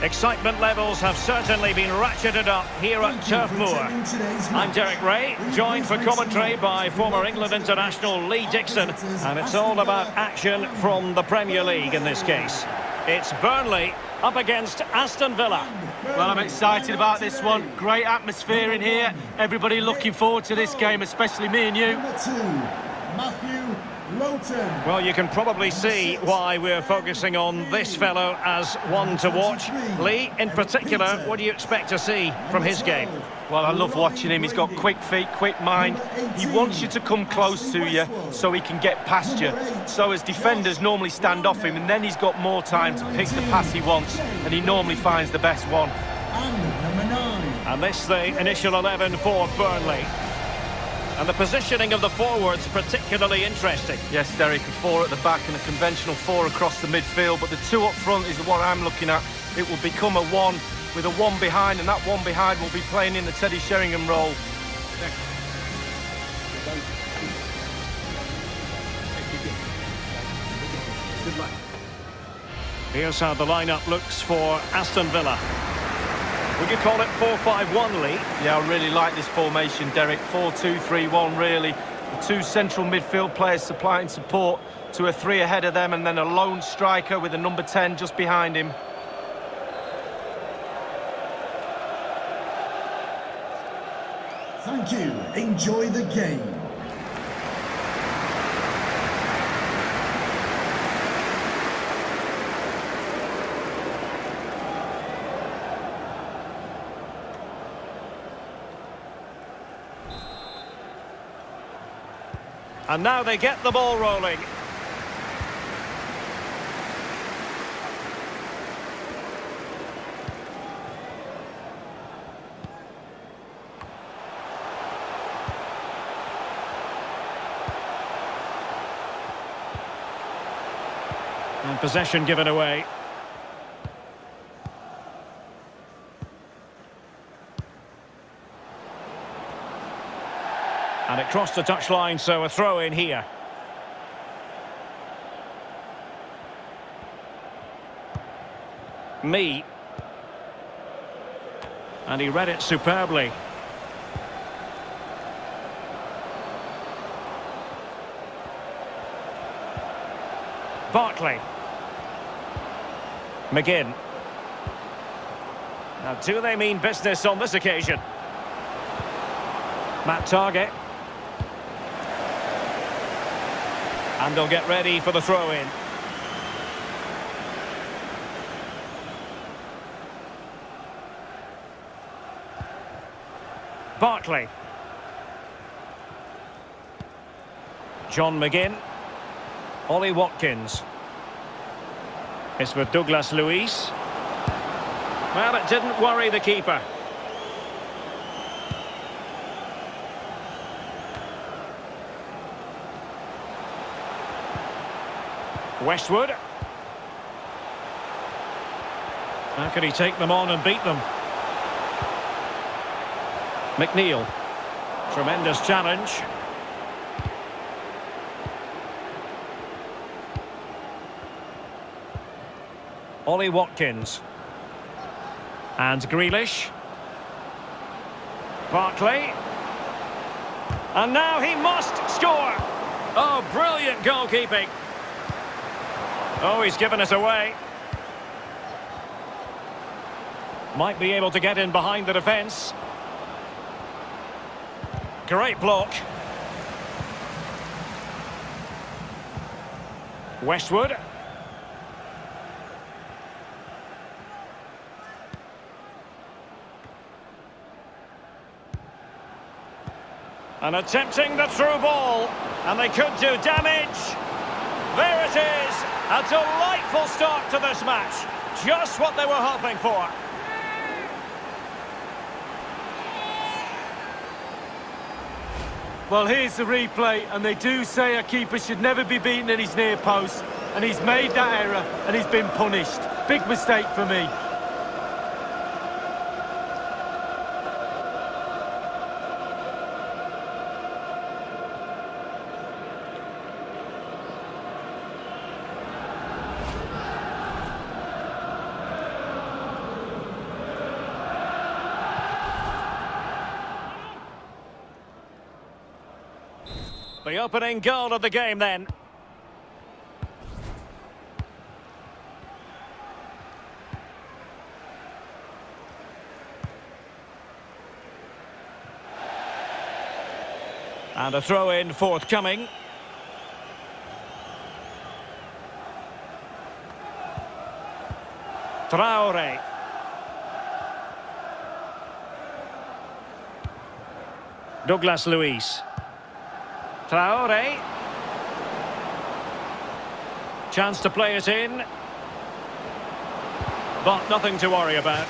Excitement levels have certainly been ratcheted up here at Turf Moor. I'm Derek Ray, joined for commentary by former England international Lee Dixon, and it's all about action from the Premier League in this case. It's Burnley up against Aston Villa. Well, I'm excited about this one. Great atmosphere in here. Everybody looking forward to this game, especially me and you. Well, you can probably see why we're focusing on this fellow as one to watch. Lee, in particular, what do you expect to see from his game? Well, I love watching him. He's got quick feet, quick mind. He wants you to come close to you so he can get past you. So as defenders normally stand off him, and then he's got more time to pick the pass he wants, and he normally finds the best one. And this the initial 11 for Burnley. And the positioning of the forwards particularly interesting. Yes, Derek, a 4 at the back and a conventional 4 across the midfield, but the 2 up front is what I'm looking at. It will become a 1 with a 1 behind, and that 1 behind will be playing in the Teddy Sheringham role. Here's how the lineup looks for Aston Villa. Would you call it 4-5-1, Lee? Yeah, I really like this formation, Derek. 4-2-3-1, really. The 2 central midfield players supplying support to a 3 ahead of them, and then a lone striker with a number 10 just behind him. Thank you. Enjoy the game. And now they get the ball rolling. And possession given away. And it crossed the touchline, so a throw in here. Me. And he read it superbly. Barkley. McGinn. Now, do they mean business on this occasion? Matt Target. And they'll get ready for the throw-in. Barkley. John McGinn. Ollie Watkins. It's with Douglas Luiz. Well, it didn't worry the keeper. Westwood. How can he take them on and beat them? McNeil. Tremendous challenge. Ollie Watkins. And Grealish. Barkley. And now he must score. Oh, brilliant goalkeeping. Oh, he's given it away. Might be able to get in behind the defence. Great block. Westwood. And attempting the through ball. And they could do damage. There it is. A delightful start to this match. Just what they were hoping for. Well, here's the replay, and they do say a keeper should never be beaten at his near post, and he's made that error, and he's been punished. Big mistake for me. The opening goal of the game then. And a throw-in forthcoming. Traore. Douglas Luiz. Traore. Chance to play it in. But nothing to worry about.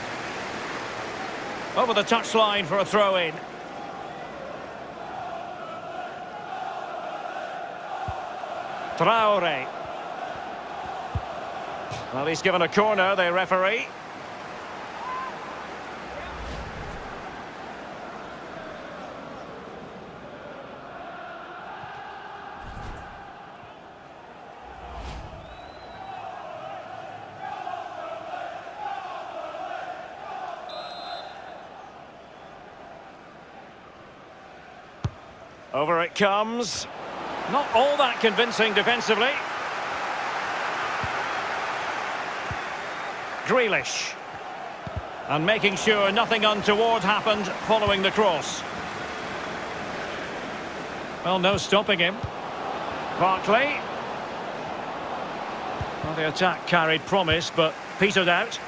Over the touchline for a throw-in. Traore. Well, he's given a corner, the referee. Over it comes. Not all that convincing defensively. Grealish. And making sure nothing untoward happened following the cross. Well, no stopping him. Barkley. Well, the attack carried promise, but petered out.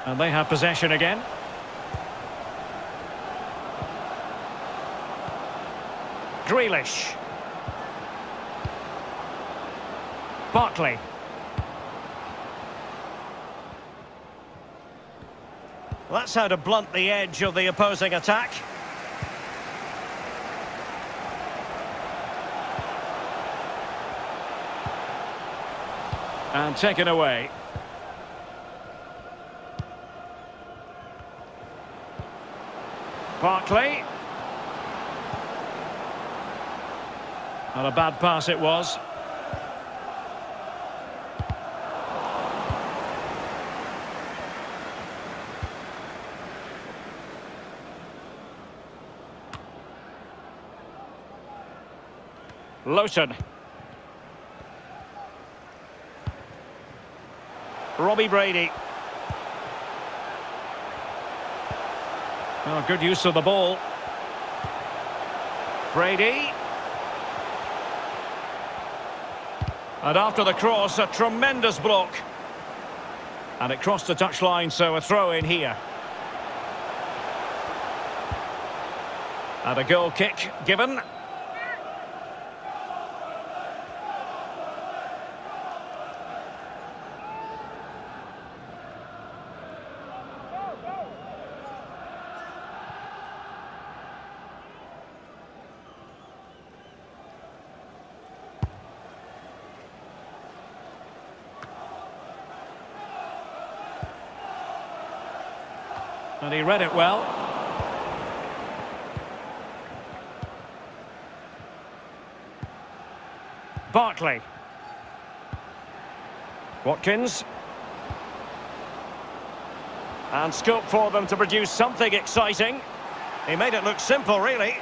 And they have possession again. Grealish. Barkley. That's how to blunt the edge of the opposing attack. And taken away. Barkley. Not a bad pass it was. Lowton. Robbie Brady. Oh, good use of the ball. Brady. And after the cross, a tremendous block. And it crossed the touchline, so a throw in here. And a goal kick given. And he read it well. Barkley. Watkins. And scope for them to produce something exciting. He made it look simple, really.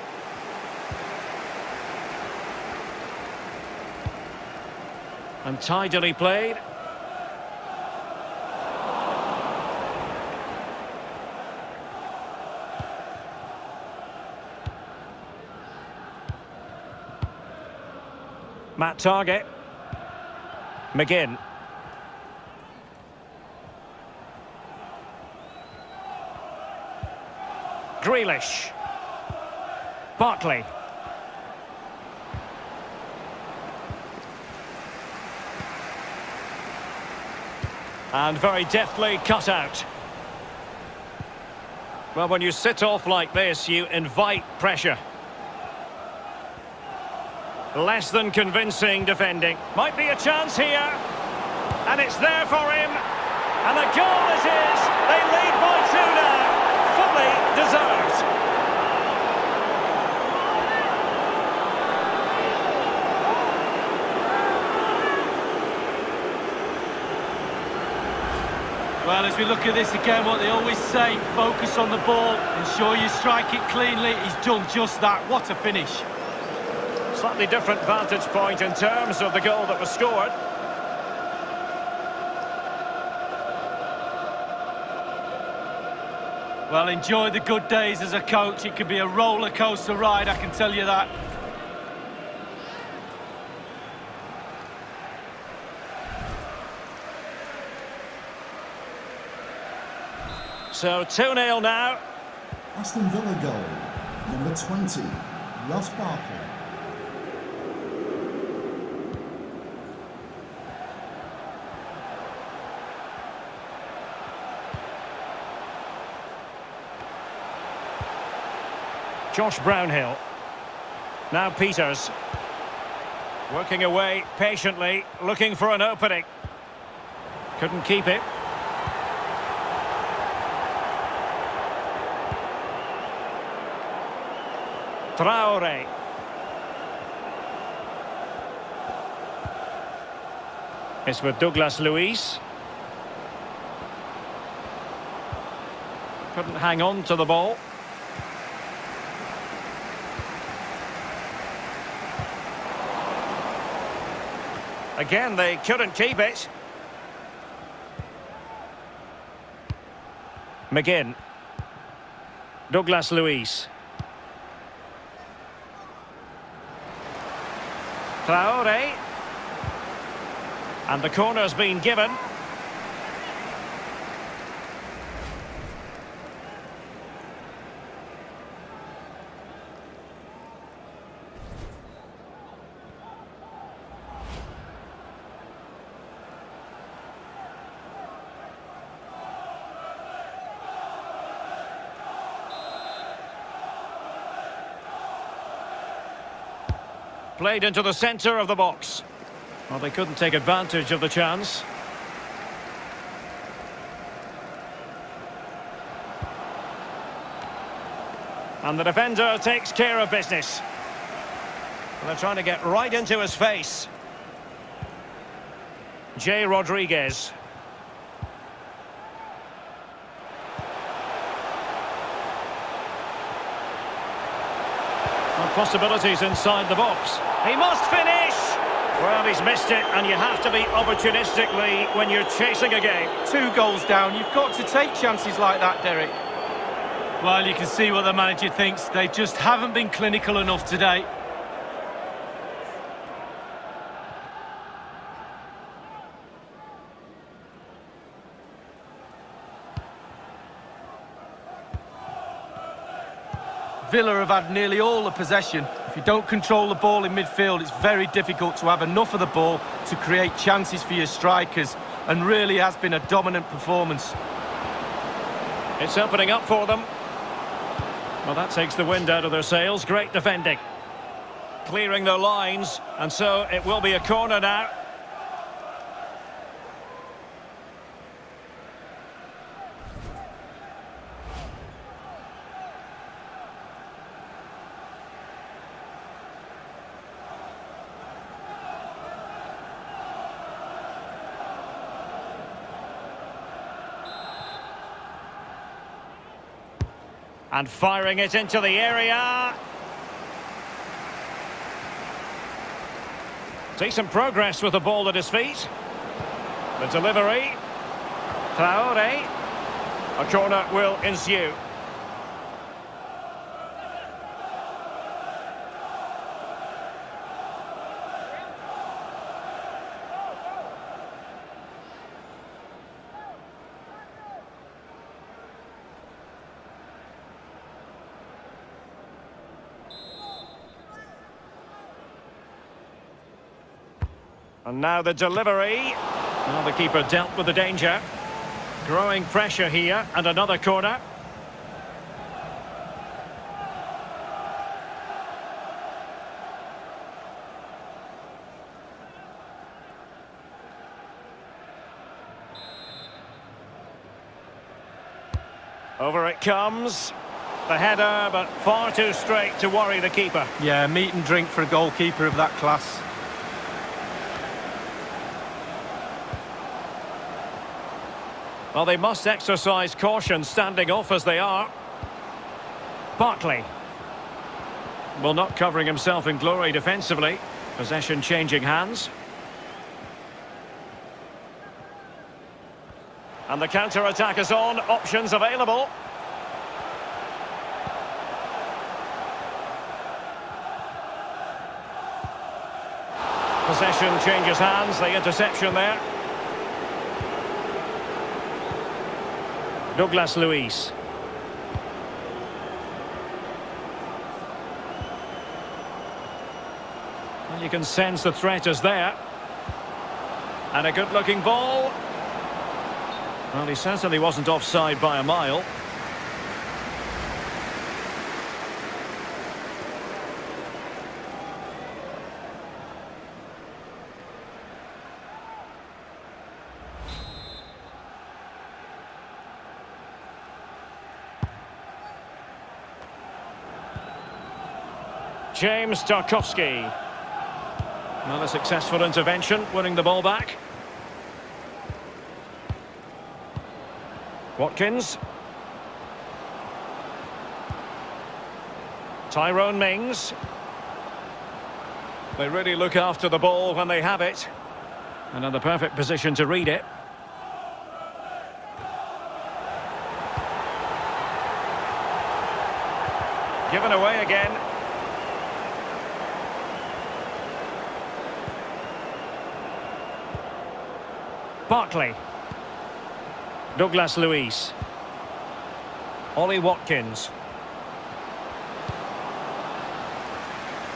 And tidily played. Matt Target. McGinn. Grealish. Barkley. And very deftly cut out. Well, when you sit off like this, you invite pressure. Less than convincing defending. Might be a chance here. And it's there for him. And the goal it is. They lead by 2 now. Fully deserved. Well, as we look at this again, what they always say, focus on the ball, ensure you strike it cleanly. He's done just that. What a finish. Slightly different vantage point in terms of the goal that was scored. Well, enjoy the good days as a coach. It could be a roller coaster ride, I can tell you that. So 2-0 now. Aston Villa goal, number 20, Ross Barkley. Josh Brownhill. Now Peters. Working away patiently, looking for an opening. Couldn't keep it. Traore. It's with Douglas Luiz. Couldn't hang on to the ball. Again, they couldn't keep it. McGinn. Douglas Luiz. Traore. And the corner's been given. Played into the centre of the box. Well, they couldn't take advantage of the chance. And the defender takes care of business. And they're trying to get right into his face. Jay Rodriguez. Possibilities inside the box. He must finish! Well, he's missed it, and you have to be opportunistically when you're chasing a game. 2 goals down, you've got to take chances like that, Derek. Well, you can see what the manager thinks. They just haven't been clinical enough today. Villa have had nearly all the possession. If you don't control the ball in midfield, it's very difficult to have enough of the ball to create chances for your strikers, and really has been a dominant performance. It's opening up for them. Well, that takes the wind out of their sails. Great defending. Clearing their lines, and so it will be a corner now. And firing it into the area. Decent progress with the ball at his feet. The delivery. Traore. A corner will ensue. And now the delivery. Well, the keeper dealt with the danger. Growing pressure here, and another corner. Over it comes. The header, but far too straight to worry the keeper. Yeah, meat and drink for a goalkeeper of that class. Well, they must exercise caution standing off as they are. Barkley. Well, not covering himself in glory defensively. Possession changing hands. And the counter-attack is on. Options available. Possession changes hands. The interception there. Douglas Luiz. And you can sense the threat is there. And a good-looking ball. Well, he certainly wasn't offside by a mile. James Tarkowski. Another successful intervention, winning the ball back. Watkins. Tyrone Mings. They really look after the ball when they have it. And in the perfect position to read it. Given away again. Barkley. Douglas Luiz. Ollie Watkins.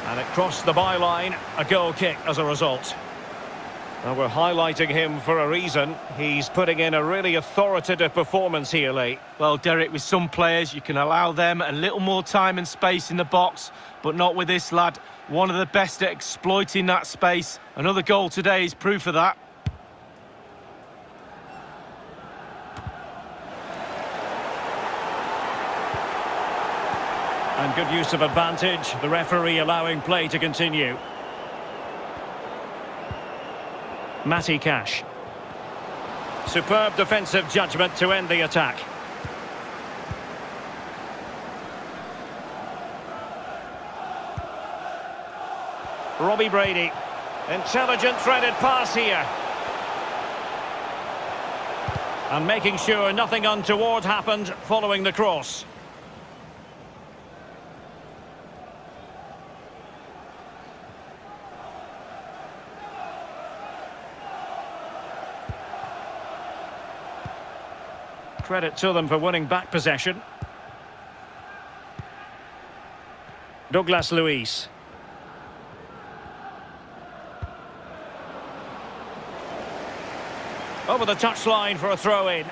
And it crossed the byline, a goal kick as a result. Well, we're highlighting him for a reason. He's putting in a really authoritative performance here, Lee. Well, Derek, with some players, you can allow them a little more time and space in the box, but not with this lad. One of the best at exploiting that space. Another goal today is proof of that. And good use of advantage, the referee allowing play to continue. Matty Cash. Superb defensive judgment to end the attack. Robbie Brady. Intelligent threaded pass here. And making sure nothing untoward happened following the cross. Credit to them for winning back possession. Douglas Luiz. Over the touchline for a throw-in.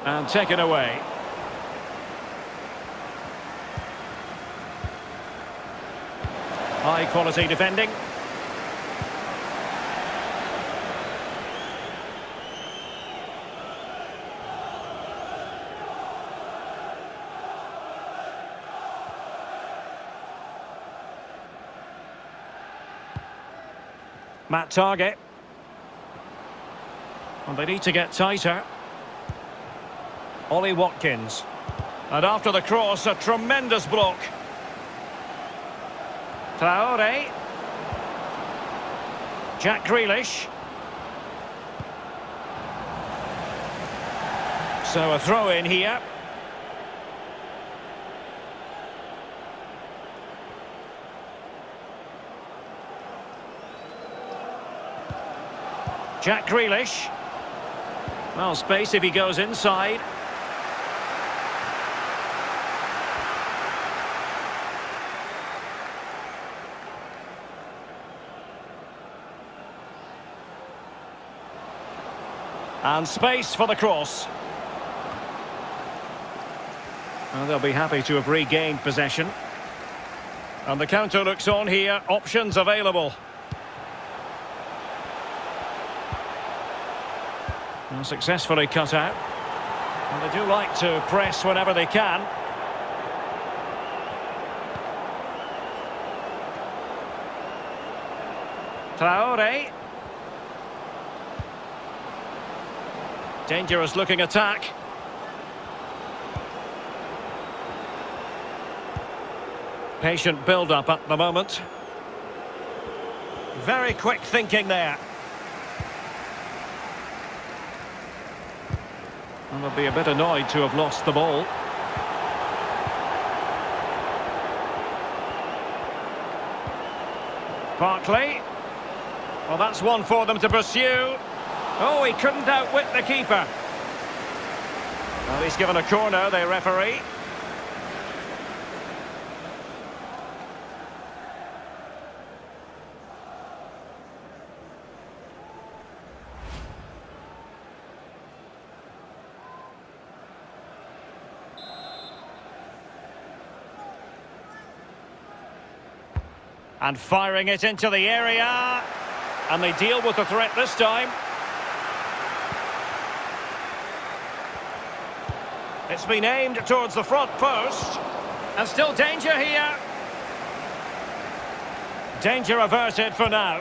And taken away. High quality defending. Matt Target. And they need to get tighter. Ollie Watkins. And after the cross, a tremendous block. Traore. Jack Grealish. So a throw in here. Jack Grealish. Well, space if he goes inside. And space for the cross. Well, they'll be happy to have regained possession. And the counter looks on here. Options available. Well, successfully cut out. And they do like to press whenever they can. Traore. Dangerous looking attack. Patient build-up at the moment. Very quick thinking there. And they'll be a bit annoyed to have lost the ball. Barkley. Well, that's one for them to pursue. Oh, he couldn't outwit the keeper. Well, he's given a corner, the referee. And firing it into the area. And they deal with the threat this time. It's been aimed towards the front post. And still danger here. Danger averted for now.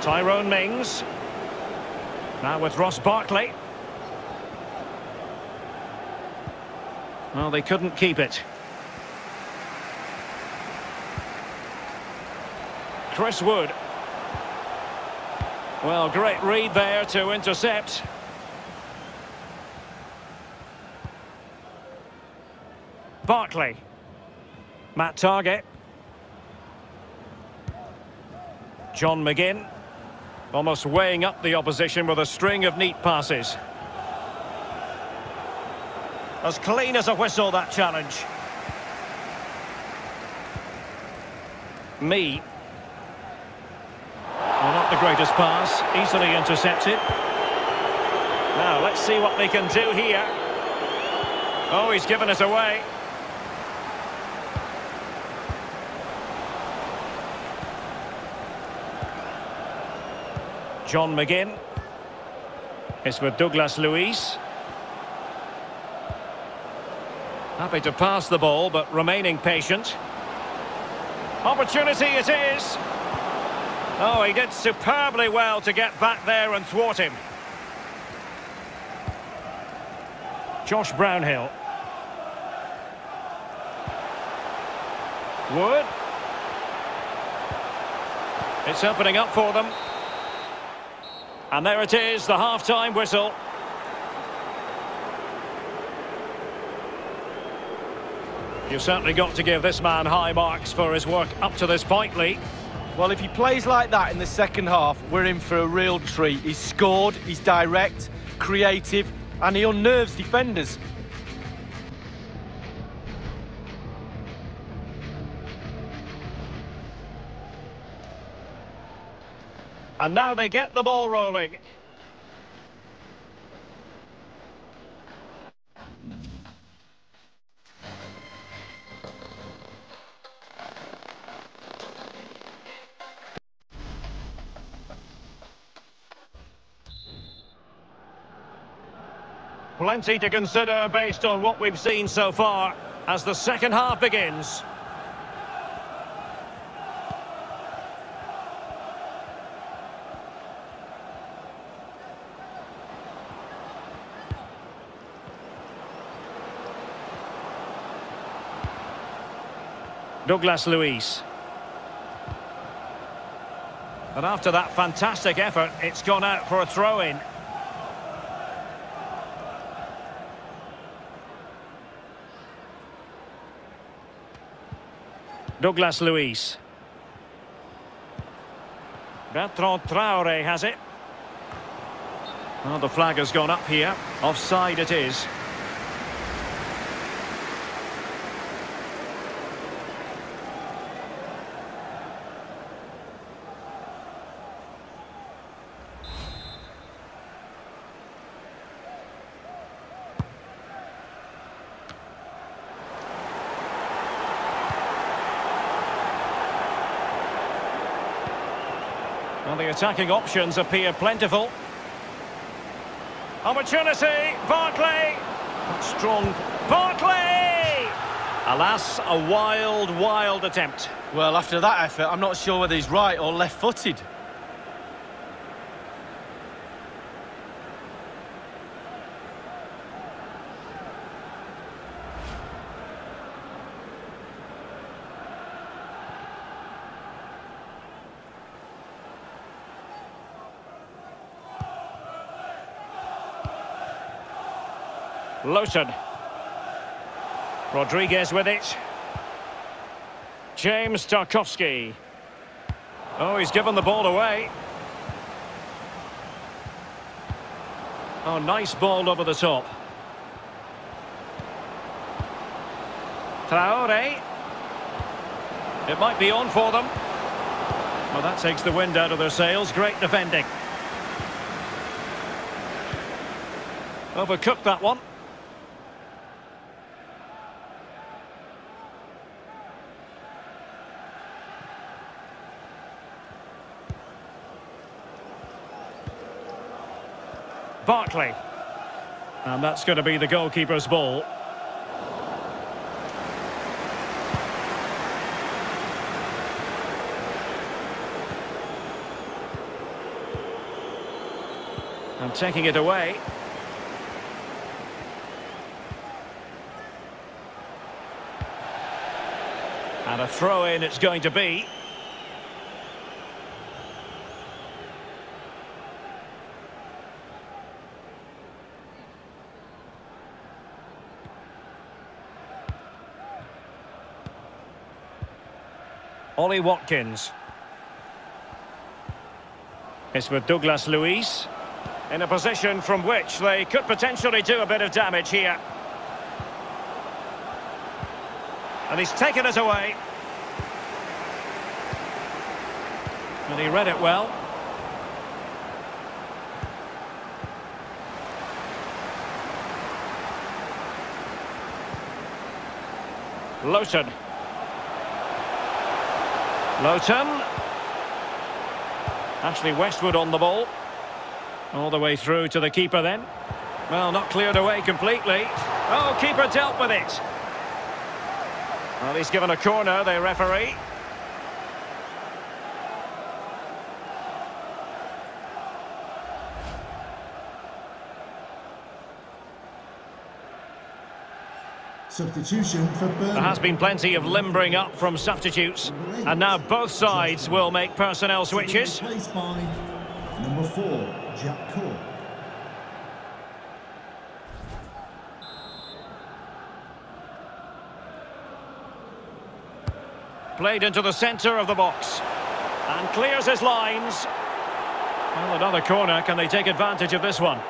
Tyrone Mings. Now with Ross Barkley. Well, they couldn't keep it. Chris Wood. Well, great read there to intercept. Barkley. Matt Target. John McGinn. Almost weighing up the opposition with a string of neat passes. As clean as a whistle, that challenge. Mee. Well, not the greatest pass. Easily intercepted. Now, let's see what they can do here. Oh, he's given it away. John McGinn. It's with Douglas Luiz. Happy to pass the ball, but remaining patient. Opportunity it is. Oh, he did superbly well to get back there and thwart him. Josh Brownhill. Wood. It's opening up for them. And there it is, the half-time whistle. You've certainly got to give this man high marks for his work up to this point, Lee. Well, if he plays like that in the second half, we're in for a real treat. He's scored, he's direct, creative, and he unnerves defenders. And now they get the ball rolling. Plenty to consider based on what we've seen so far as the second half begins. Douglas Luiz. But after that fantastic effort, it's gone out for a throw-in. Douglas Luiz. Bertrand Traore has it. Well, the flag has gone up here. Offside it is. Well, the attacking options appear plentiful. Opportunity, Barkley. Strong, Barkley! Alas, a wild, wild attempt. Well, after that effort, I'm not sure whether he's right or left-footed. Lowton. Rodriguez with it. James Tarkowski. Oh, he's given the ball away. Oh, nice ball over the top. Traore. It might be on for them. Well, that takes the wind out of their sails. Great defending. Overcooked that one. Barkley. And that's going to be the goalkeeper's ball. And taking it away. And a throw-in it's going to be. Ollie Watkins. It's with Douglas Luiz. In a position from which they could potentially do a bit of damage here. And he's taken it away. And he read it well. Lowton. Ashley Westwood on the ball. All the way through to the keeper then. Well, not cleared away completely. Oh, keeper dealt with it. Well, he's given a corner, the referee. Substitution for Burnley. There has been plenty of limbering up from substitutes. And now both sides will make personnel switches. Replaced by number 4, Jack Cook. Played into the centre of the box. And clears his lines. Well, another corner. Can they take advantage of this one?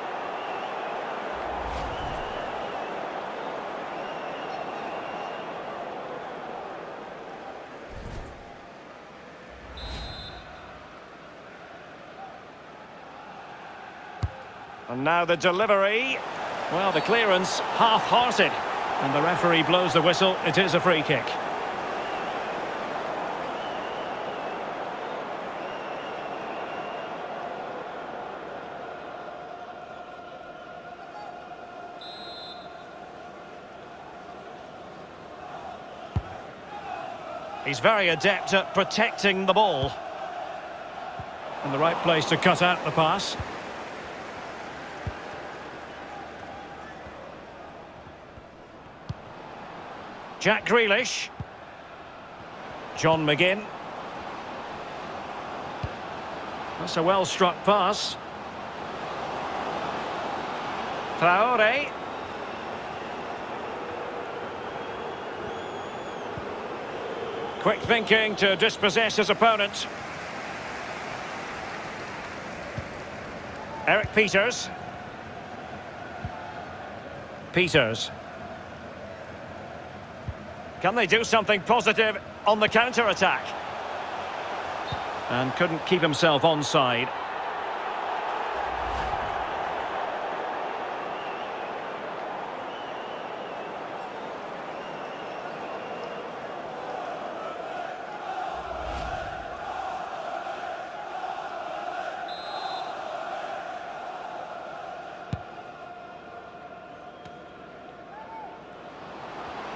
And now the delivery. Well, the clearance half-hearted. And the referee blows the whistle. It is a free kick. He's very adept at protecting the ball. In the right place to cut out the pass. Jack Grealish. John McGinn. That's a well-struck pass. Traore. Quick thinking to dispossess his opponent. Eric Peters. Can they do something positive on the counter-attack? And couldn't keep himself onside.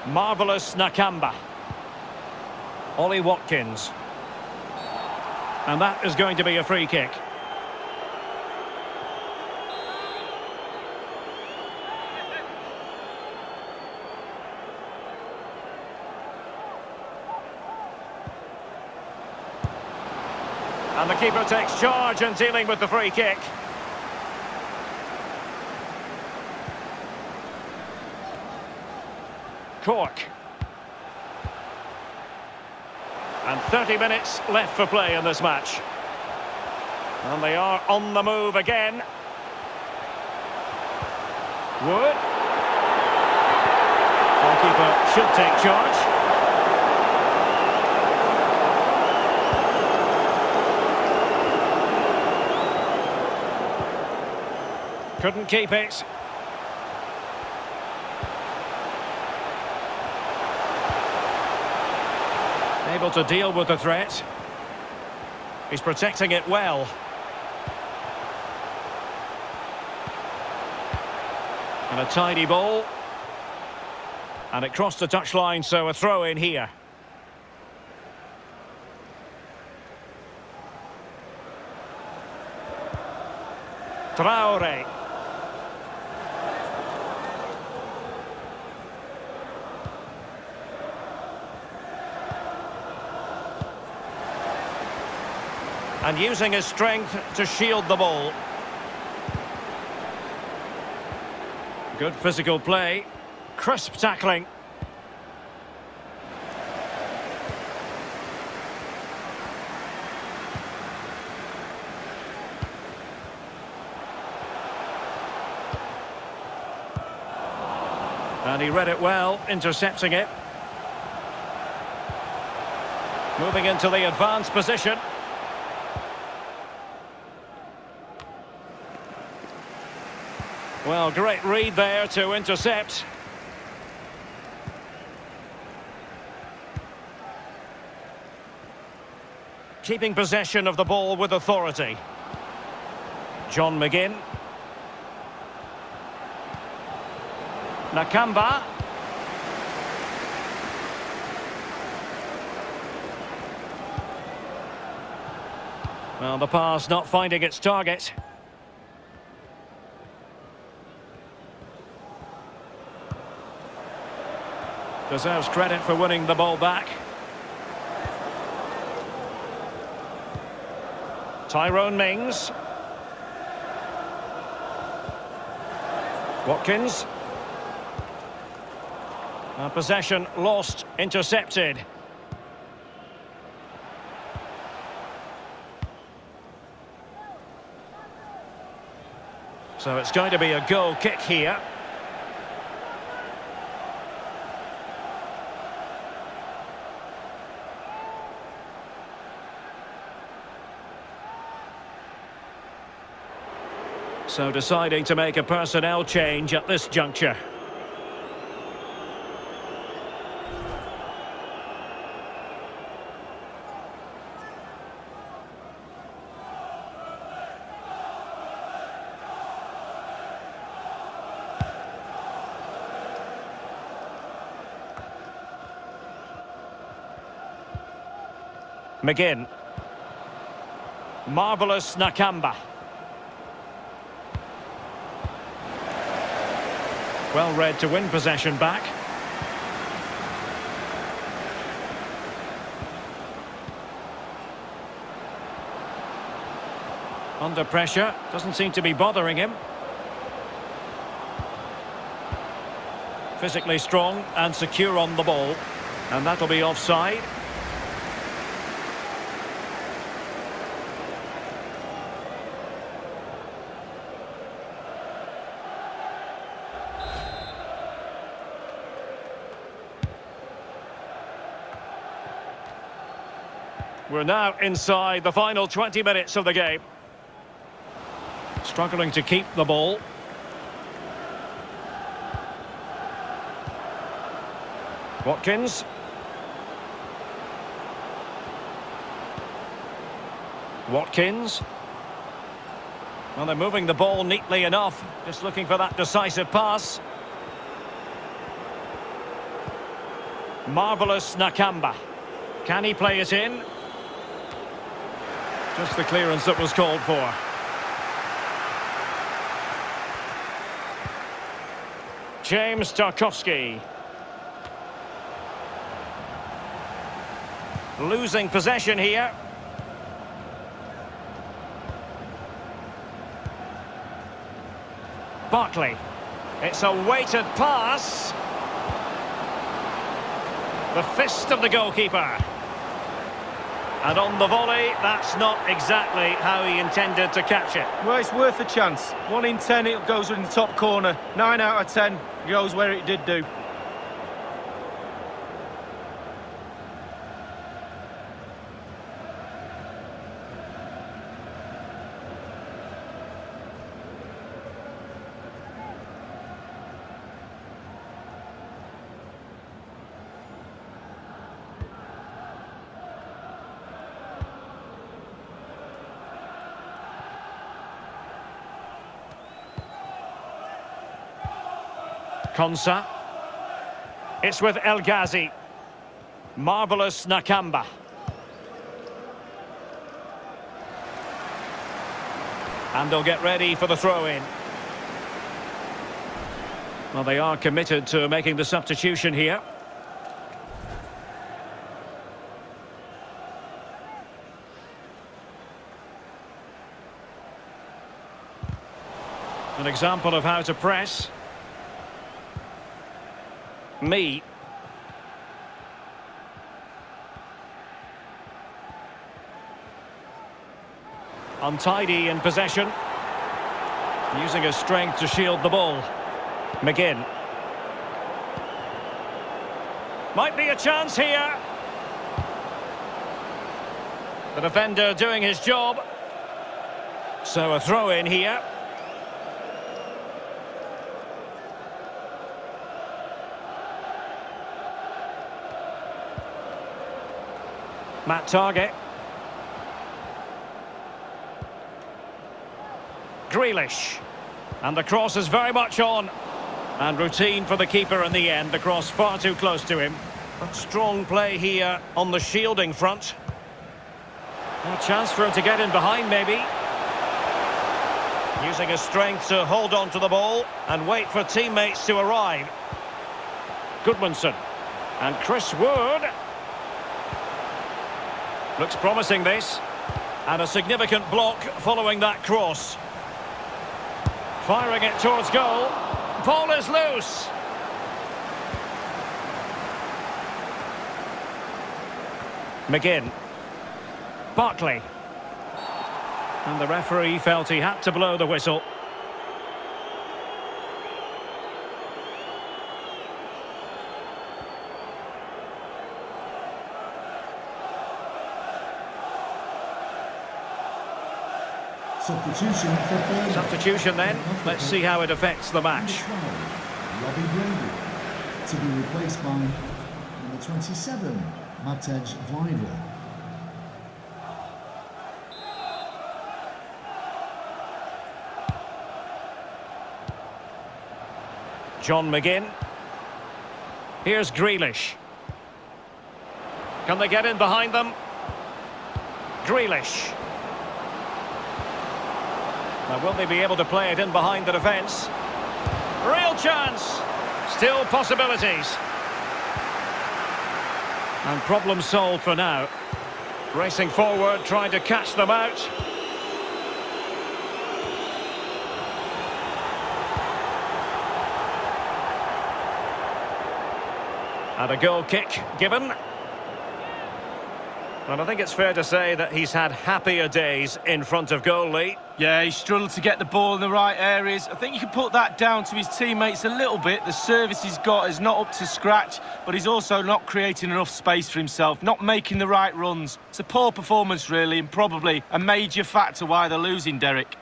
Marvellous Nakamba. Ollie Watkins. And that is going to be a free kick. And the keeper takes charge and dealing with the free kick. Cork. And 30 minutes left for play in this match. And they are on the move again. Wood. Goalkeeper should take charge. Couldn't keep it. Able to deal with the threat. He's protecting it well. And a tidy ball. And it crossed the touchline, so a throw in here. Traore. And using his strength to shield the ball. Good physical play. Crisp tackling. And he read it well, intercepting it. Moving into the advanced position. Well, great read there to intercept. Keeping possession of the ball with authority. John McGinn. Nakamba. Well, the pass not finding its target. Deserves credit for winning the ball back. Tyrone Mings. Watkins. Possession lost, intercepted. So it's going to be a goal kick here. So deciding to make a personnel change at this juncture. McGinn. Marvellous Nakamba. Well read to win possession back. Under pressure, doesn't seem to be bothering him. Physically strong and secure on the ball. And that'll be offside. We're now inside the final 20 minutes of the game. Struggling to keep the ball. Watkins. Watkins. Well, they're moving the ball neatly enough. Just looking for that decisive pass. Marvellous Nakamba. Can he play it in? Just the clearance that was called for. James Tarkowski. Losing possession here. Barkley. It's a weighted pass. The fist of the goalkeeper. And on the volley, that's not exactly how he intended to catch it. Well, it's worth a chance. 1 in 10, it goes in the top corner. 9 out of 10 goes where it did do. Konsa. It's with El Ghazi. Marvellous Nakamba. And they'll get ready for the throw-in. Well, they are committed to making the substitution here. An example of how to press. Me. Untidy in possession. Using his strength to shield the ball. McGinn. Might be a chance here. The defender doing his job. So a throw in here. Matt Target. Grealish. And the cross is very much on. And routine for the keeper in the end. The cross far too close to him. But strong play here on the shielding front. A chance for him to get in behind maybe. Using his strength to hold on to the ball and wait for teammates to arrive. Goodmanson. And Chris Wood. Looks promising, this. And a significant block following that cross. Firing it towards goal. Ball is loose. McGinn. Barkley. And the referee felt he had to blow the whistle. Substitution then. Let's see how it affects the match. Robbie Brady to be replaced by number 27, Matchweek. John McGinn. Here's Grealish. Can they get in behind them? Grealish. Now, will they be able to play it in behind the defence? Real chance. Still possibilities. And problem solved for now. Racing forward, trying to catch them out. And a goal kick given. And I think it's fair to say that he's had happier days in front of goal, Lee. Yeah, he struggled to get the ball in the right areas. I think you can put that down to his teammates a little bit. The service he's got is not up to scratch, but he's also not creating enough space for himself, not making the right runs. It's a poor performance, really, and probably a major factor why they're losing, Derek.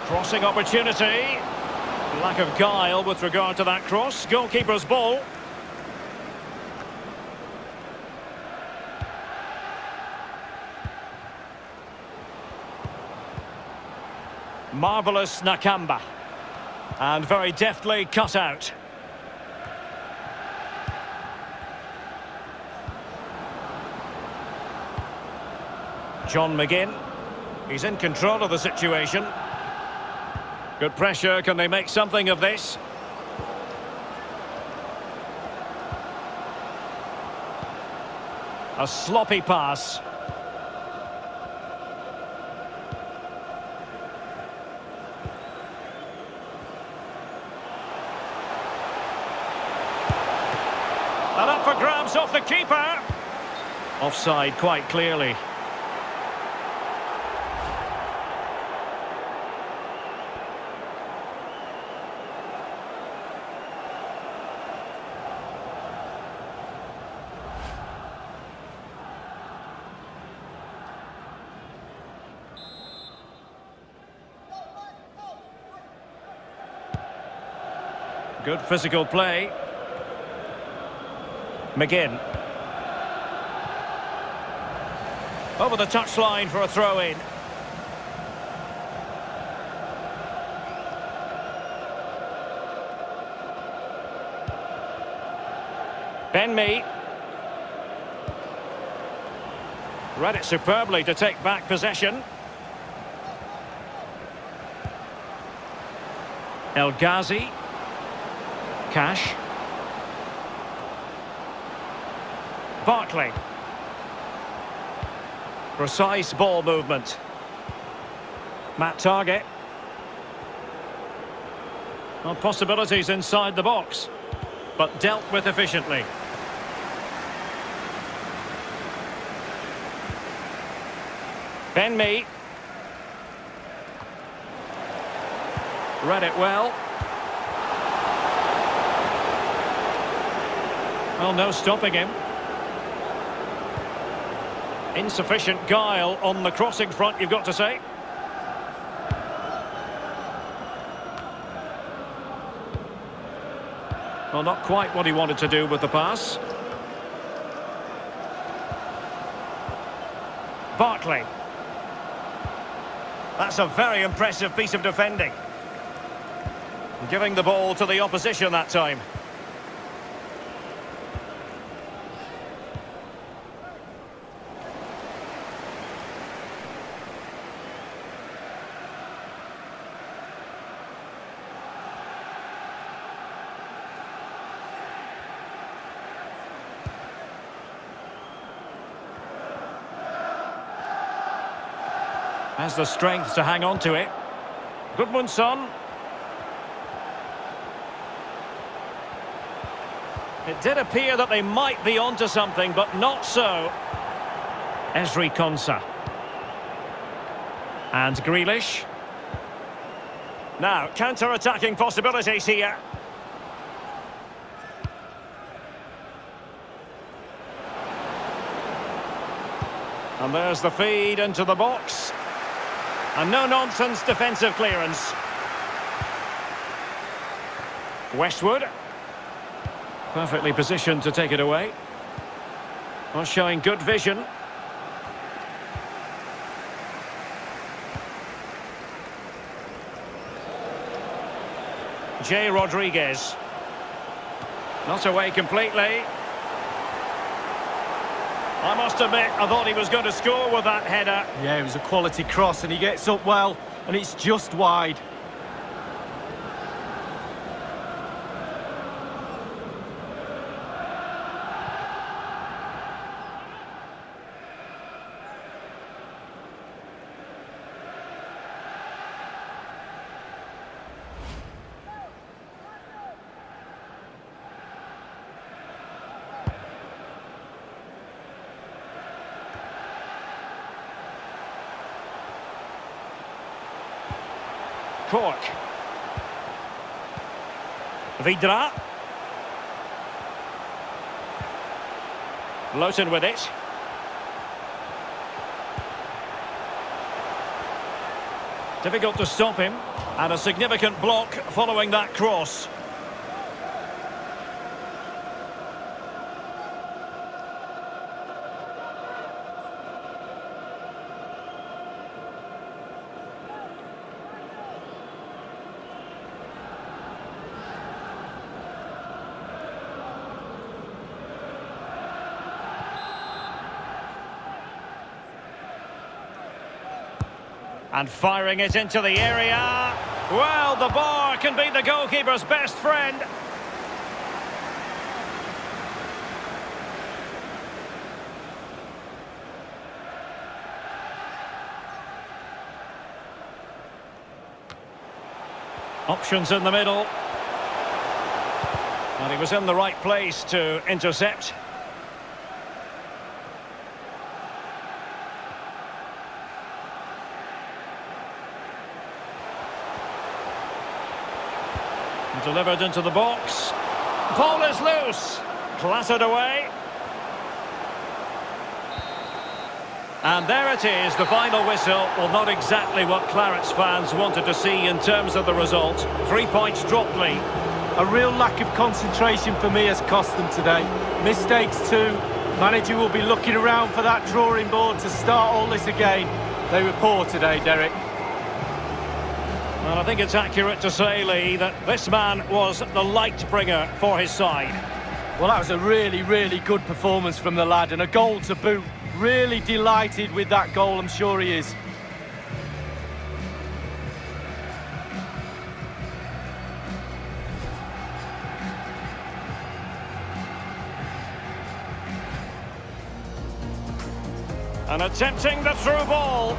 Crossing opportunity. Lack of guile with regard to that cross. Goalkeeper's ball. Marvellous Nakamba. And very deftly cut out. John McGinn. He's in control of the situation. Good pressure. Can they make something of this? A sloppy pass. And up for grabs off the keeper. Offside quite clearly. Good physical play. McGinn. Over the touchline for a throw-in. Ben-Mee. Read it superbly to take back possession. El Ghazi. Cash. Barkley. Precise ball movement. Matt Target. Well, possibilities inside the box, but dealt with efficiently. Ben-Mee. Read it well. Well, no stopping him. Insufficient guile on the crossing front, you've got to say. Well, not quite what he wanted to do with the pass. Barkley. That's a very impressive piece of defending. Giving the ball to the opposition that time. Has the strength to hang on to it. Goodmanson. It did appear that they might be onto something, but not so. Ezri Konsa. And Grealish. Now, counter-attacking possibilities here. And there's the feed into the box. And no-nonsense defensive clearance. Westwood. Perfectly positioned to take it away. Well, showing good vision. Jay Rodriguez. Not away completely. I must admit, I thought he was going to score with that header. Yeah, it was a quality cross and he gets up well, and it's just wide. Cork. Vidra. Lowton with it. Difficult to stop him. And a significant block following that cross. And firing it into the area. Well, the bar can be the goalkeeper's best friend. Options in the middle. And he was in the right place to intercept. Delivered into the box. Ball is loose. Clattered away. And there it is, the final whistle. Well, not exactly what Claret's fans wanted to see in terms of the result. 3 points dropped lead. A real lack of concentration for me has cost them today. Mistakes too. Manager will be looking around for that drawing board to start all this again. They were poor today, Derek. Well, I think it's accurate to say, Lee, that this man was the light bringer for his side. Well, that was a really, really good performance from the lad, and a goal to boot. Really delighted with that goal, I'm sure he is. And attempting the through ball.